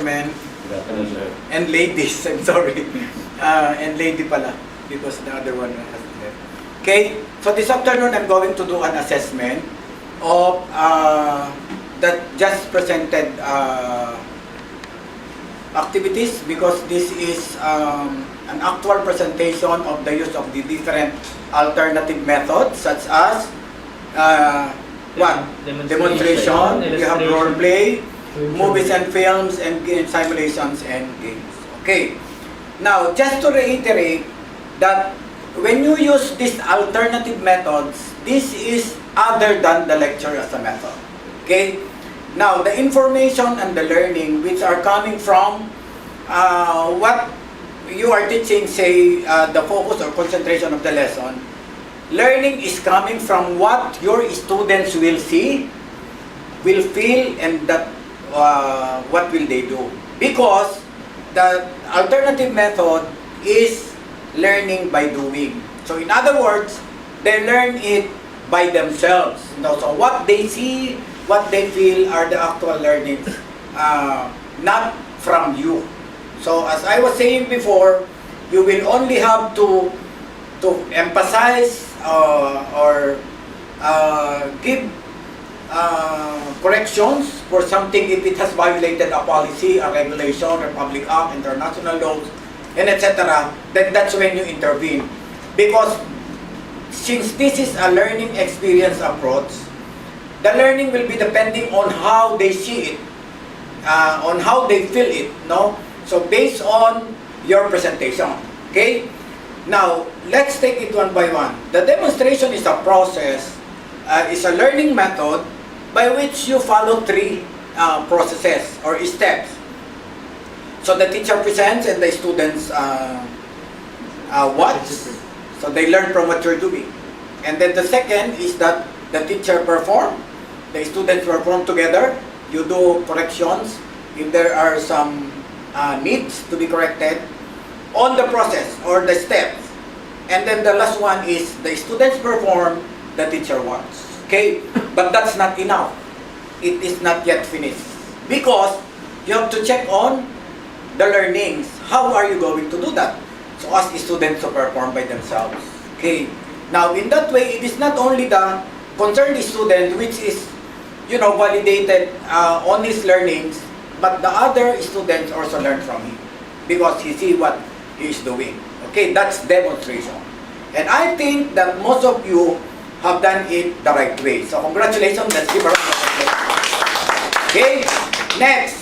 gentlemen, Good afternoon, sir. and ladies, I'm sorry, and lady pala, because the other one has left. Okay, so this afternoon I'm going to do an assessment of that just presented activities, because this is an actual presentation of the use of the different alternative methods, such as what? Demonstration, we have role play, movies and films, and simulations and games. Okay. Now, just to reiterate that when you use these alternative methods, this is other than the lecture as a method. Okay. Now, the information and the learning which are coming from what you are teaching, say, the focus or concentration of the lesson, learning is coming from what your students will see, will feel, and that what will they do. Because the alternative method is learning by doing. So in other words, they learn it by themselves. So what they see, what they feel are the actual learnings, not from you. So as I was saying before, you will only have to emphasize or give corrections for something if it has violated a policy, a regulation, Republic Act, international laws, and etc. Then that's when you intervene. Because since this is a learning experience approach, the learning will be depending on how they see it, on how they feel it, no? So based on your presentation, okay? Now, let's take it one by one. The demonstration is a process, is a learning method by which you follow three processes or steps. So the teacher presents and the students watch. So they learn from what you're doing. And then the second is that the teacher perform, the students perform together, you do corrections if there are some needs to be corrected on the process or the steps. And then the last one is the students perform, the teacher watches. Okay? But that's not enough. It is not yet finished. Because you have to check on the learnings. How are you going to do that? So ask students to perform by themselves. Okay? Now, in that way, it is not only the concerned student which is, validated on his learnings, but the other students also learn from him because he see what he is doing. Okay, that's demonstration. And I think that most of you have done it the right way. So congratulations, let's give a round of applause. Okay, next.